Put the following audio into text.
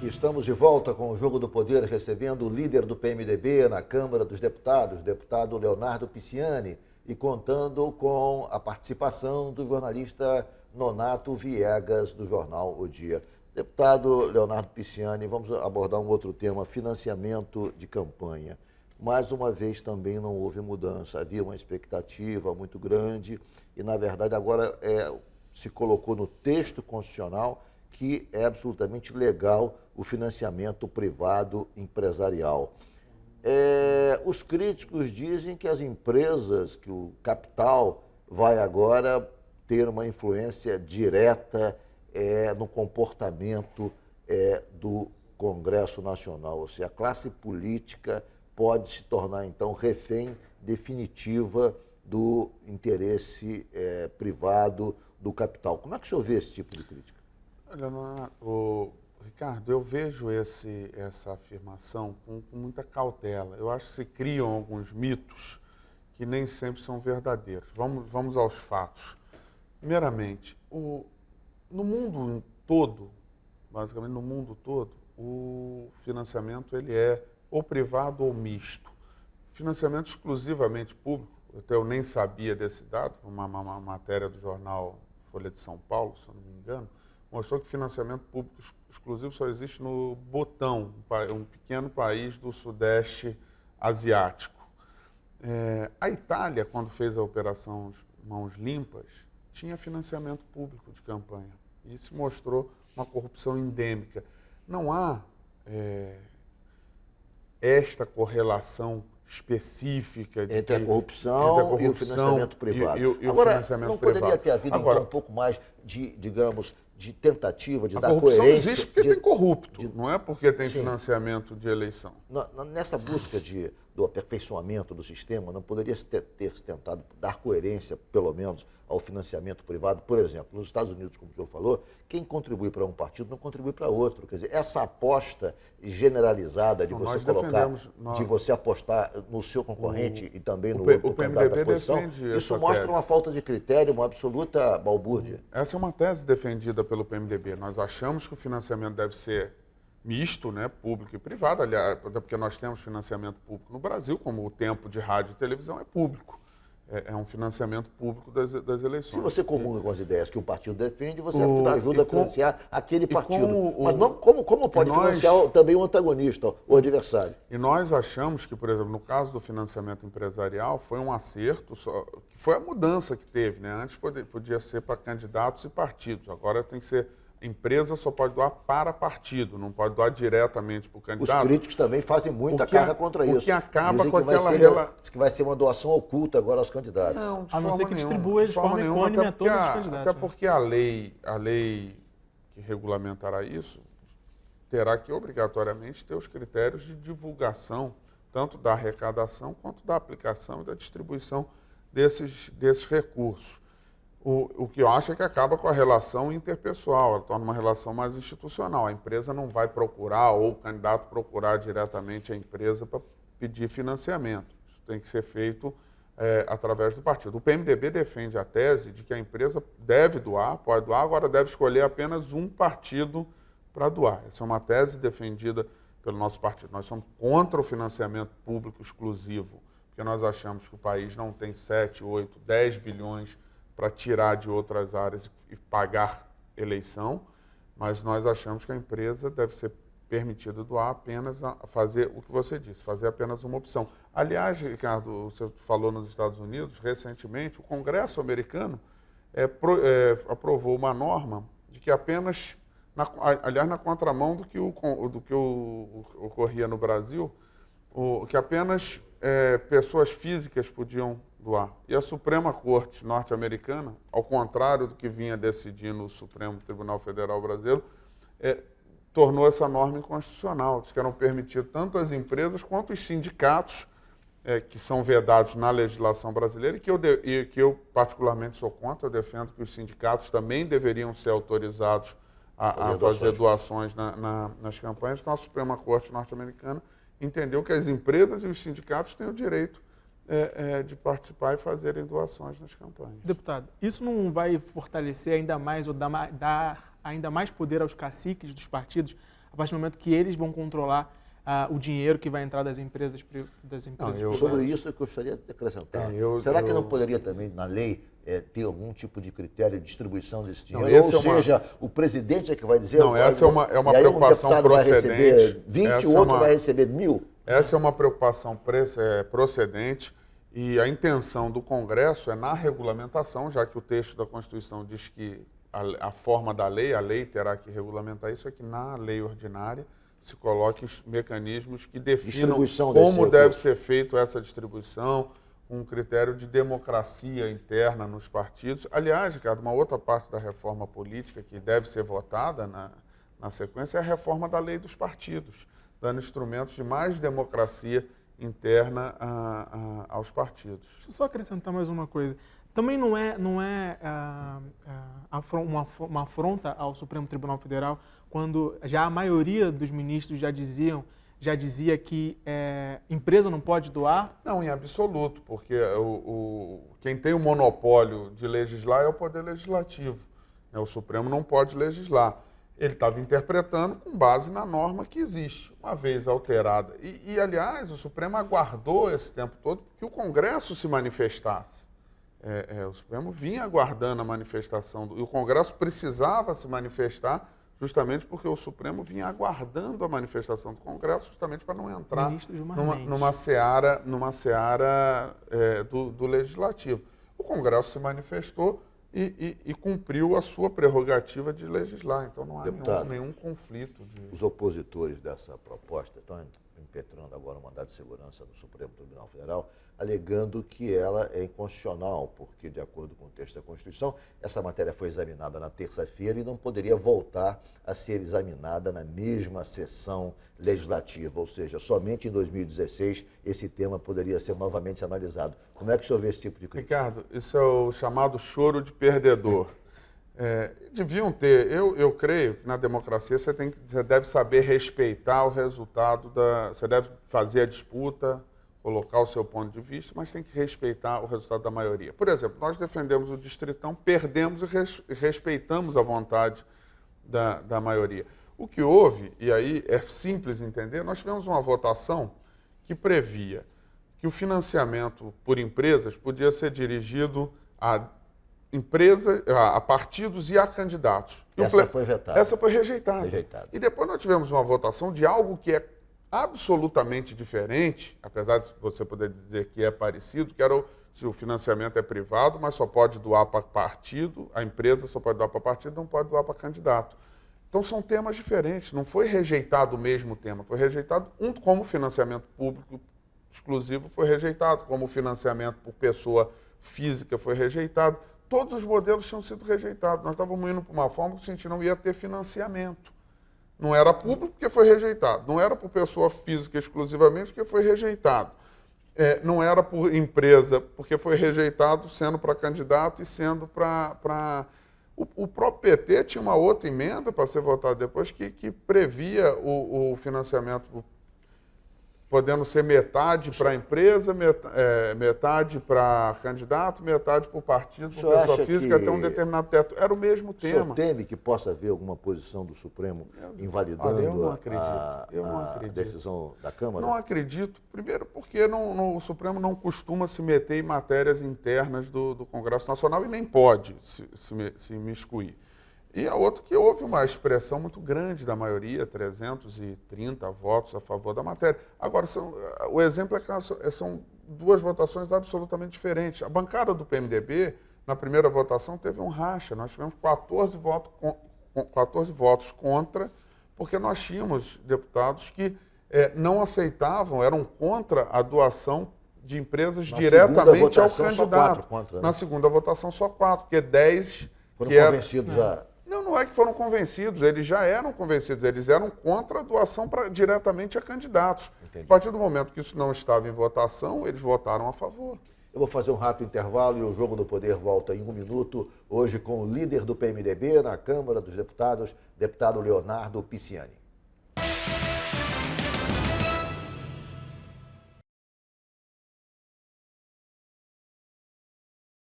Estamos de volta com o Jogo do Poder, recebendo o líder do PMDB na Câmara dos Deputados, o deputado Leonardo Pisciani, e contando com a participação do jornalista Nonato Viegas, do jornal O Dia. Deputado Leonardo Pisciani, vamos abordar um outro tema, financiamento de campanha. Mais uma vez também não houve mudança, havia uma expectativa muito grande e, na verdade, agora se colocou no texto constitucional que é absolutamente legal o financiamento privado empresarial. Os críticos dizem que as empresas, que o capital vai agora ter uma influência direta no comportamento do Congresso Nacional, ou seja, a classe política pode se tornar, então, refém definitiva do interesse privado do capital. Como é que o senhor vê esse tipo de crítica? Olha, Ricardo, eu vejo essa afirmação com muita cautela. Eu acho que se criam alguns mitos que nem sempre são verdadeiros. Vamos aos fatos. Primeiramente, no mundo todo, basicamente no mundo todo, o financiamento ele é ou privado ou misto. Financiamento exclusivamente público, até eu nem sabia desse dado, uma matéria do jornal Folha de São Paulo, se eu não me engano, mostrou que financiamento público exclusivo só existe no Butão, um pequeno país do Sudeste Asiático. A Itália, quando fez a operação Mãos Limpas, tinha financiamento público de campanha. E isso mostrou uma corrupção endêmica. Não há esta correlação específica entre a corrupção e o financiamento privado. Agora, financiamento não privado. Poderia ter havido então, um pouco mais de, digamos, de tentativa de dar coerência... A corrupção existe porque tem corrupto, não é porque tem financiamento de eleição. Nessa busca do aperfeiçoamento do sistema, não poderia ter se tentado dar coerência, pelo menos, ao financiamento privado? Por exemplo, nos Estados Unidos, como o senhor falou, quem contribui para um partido não contribui para outro. Quer dizer, essa aposta generalizada de você colocar, de você apostar no seu concorrente e também no candidato da oposição, isso mostra uma falta de critério, uma absoluta balbúrdia. Essa é uma tese defendida pelo PMDB. Nós achamos que o financiamento deve ser misto, né, público e privado, aliás, até porque nós temos financiamento público no Brasil, como o tempo de rádio e televisão é público. É um financiamento público das eleições. Se você comunga com as ideias que o partido defende, você ajuda a financiar aquele partido. Mas não, como pode financiar também o antagonista, o adversário? E nós achamos que, por exemplo, no caso do financiamento empresarial, foi um acerto, que foi a mudança que teve, né? Antes podia ser para candidatos e partidos, agora tem que ser... A empresa só pode doar para partido, não pode doar diretamente para o candidato. Os críticos também fazem muita carga contra isso. O que acaba com diz que vai ser uma doação oculta agora aos candidatos. Não, a não ser que distribua de forma econômica a todos os candidatos. Até porque a lei que regulamentará isso terá que obrigatoriamente ter os critérios de divulgação, tanto da arrecadação quanto da aplicação e da distribuição desses recursos. O que eu acho é que acaba com a relação interpessoal, ela torna uma relação mais institucional. A empresa não vai procurar, ou o candidato procurar diretamente a empresa para pedir financiamento. Isso tem que ser feito através do partido. O PMDB defende a tese de que a empresa deve doar, pode doar, agora deve escolher apenas um partido para doar. Essa é uma tese defendida pelo nosso partido. Nós somos contra o financiamento público exclusivo, porque nós achamos que o país não tem 7, 8, 10 bilhões para tirar de outras áreas e pagar eleição, mas nós achamos que a empresa deve ser permitida doar apenas a fazer o que você disse, fazer apenas uma opção. Aliás, Ricardo, você falou nos Estados Unidos, recentemente, o Congresso americano aprovou uma norma de que apenas, aliás, na contramão do que ocorria no Brasil, que apenas pessoas físicas podiam doar. E a Suprema Corte norte-americana, ao contrário do que vinha decidindo o Supremo Tribunal Federal Brasileiro, tornou essa norma inconstitucional. Diz que eram permitidos tanto as empresas quanto os sindicatos, que são vedados na legislação brasileira, e que eu particularmente sou contra. Eu defendo que os sindicatos também deveriam ser autorizados a fazer doações nas campanhas. Então, a Suprema Corte norte-americana entendeu que as empresas e os sindicatos têm o direito de participar e fazerem doações nas campanhas. Deputado, isso não vai fortalecer ainda mais ou dar ainda mais poder aos caciques dos partidos a partir do momento que eles vão controlar o dinheiro que vai entrar das empresas privadas. Sobre isso eu gostaria de acrescentar. Será que não poderia também, na lei, ter algum tipo de critério de distribuição desse dinheiro? Ou seja, o presidente é que vai dizer... Não, essa é uma preocupação procedente. Vai receber 20, o outro vai receber 1.000. Essa é uma preocupação procedente e a intenção do Congresso é na regulamentação, já que o texto da Constituição diz que a forma da lei, a lei terá que regulamentar isso, é que na lei ordinária se coloquem mecanismos que definam como deve ser feita essa distribuição, com um critério de democracia interna nos partidos. Aliás, Ricardo, uma outra parte da reforma política que deve ser votada na sequência é a reforma da lei dos partidos, dando instrumentos de mais democracia interna aos partidos. Deixa eu só acrescentar mais uma coisa. Também não é uma afronta ao Supremo Tribunal Federal quando já a maioria dos ministros já dizia que empresa não pode doar? Não, em absoluto, porque quem tem o monopólio de legislar é o Poder Legislativo. O Supremo não pode legislar. Ele estava interpretando com base na norma que existe, uma vez alterada. E, aliás, o Supremo aguardou esse tempo todo que o Congresso se manifestasse. O Supremo vinha aguardando a manifestação, e o Congresso precisava se manifestar justamente porque o Supremo vinha aguardando a manifestação do Congresso, justamente para não entrar numa seara do Legislativo. O Congresso se manifestou e cumpriu a sua prerrogativa de legislar, então não há nenhum conflito. Os opositores dessa proposta estão impetrando agora o mandado de segurança do Supremo Tribunal Federal, alegando que ela é inconstitucional, porque, de acordo com o texto da Constituição, essa matéria foi examinada na terça-feira e não poderia voltar a ser examinada na mesma sessão legislativa, ou seja, somente em 2016 esse tema poderia ser novamente analisado. Como é que o senhor vê esse tipo de crítica? Ricardo, isso é o chamado choro de perdedor. Deviam ter, eu creio que na democracia você deve saber respeitar o resultado você deve fazer a disputa, colocar o seu ponto de vista, mas tem que respeitar o resultado da maioria. Por exemplo, nós defendemos o Distritão, perdemos e respeitamos a vontade da maioria. O que houve, e aí é simples entender, nós tivemos uma votação que previa que o financiamento por empresas podia ser dirigido a partidos e a candidatos. Essa foi vetada. Essa foi rejeitada. E depois nós tivemos uma votação de algo que é absolutamente diferente, apesar de você poder dizer que é parecido, que era se o financiamento é privado, mas só pode doar para partido, a empresa só pode doar para partido, não pode doar para candidato. Então são temas diferentes, não foi rejeitado o mesmo tema, foi rejeitado como financiamento público exclusivo foi rejeitado, como financiamento por pessoa física foi rejeitado. Todos os modelos tinham sido rejeitados. Nós estávamos indo para uma forma que a gente não ia ter financiamento. Não era público porque foi rejeitado. Não era por pessoa física exclusivamente porque foi rejeitado. Não era por empresa porque foi rejeitado, sendo para candidato e sendo para... O próprio PT tinha uma outra emenda para ser votada depois que previa o financiamento podendo ser metade para a empresa, metade para candidato, metade para o partido, por pessoa física, até um determinado teto. Era o mesmo tema. O senhor teme que possa haver alguma posição do Supremo invalidando a decisão da Câmara? Não acredito. Primeiro porque o Supremo não costuma se meter em matérias internas do Congresso Nacional e nem pode se imiscuir. E a outra que houve uma expressão muito grande da maioria, 330 votos a favor da matéria. Agora, o exemplo é que são duas votações absolutamente diferentes. A bancada do PMDB, na primeira votação, teve um racha. Nós tivemos 14 votos contra, porque nós tínhamos deputados que não aceitavam, eram contra a doação de empresas diretamente ao candidato. Na segunda votação, só 4, porque 10... Foram convencidos já... Não é que foram convencidos, eles já eram convencidos, eles eram contra a doação diretamente a candidatos. Entendi. A partir do momento que isso não estava em votação, eles votaram a favor. Eu vou fazer um rápido intervalo e o Jogo do Poder volta em 1 minuto, hoje com o líder do PMDB na Câmara dos Deputados, deputado Leonardo Pisciani.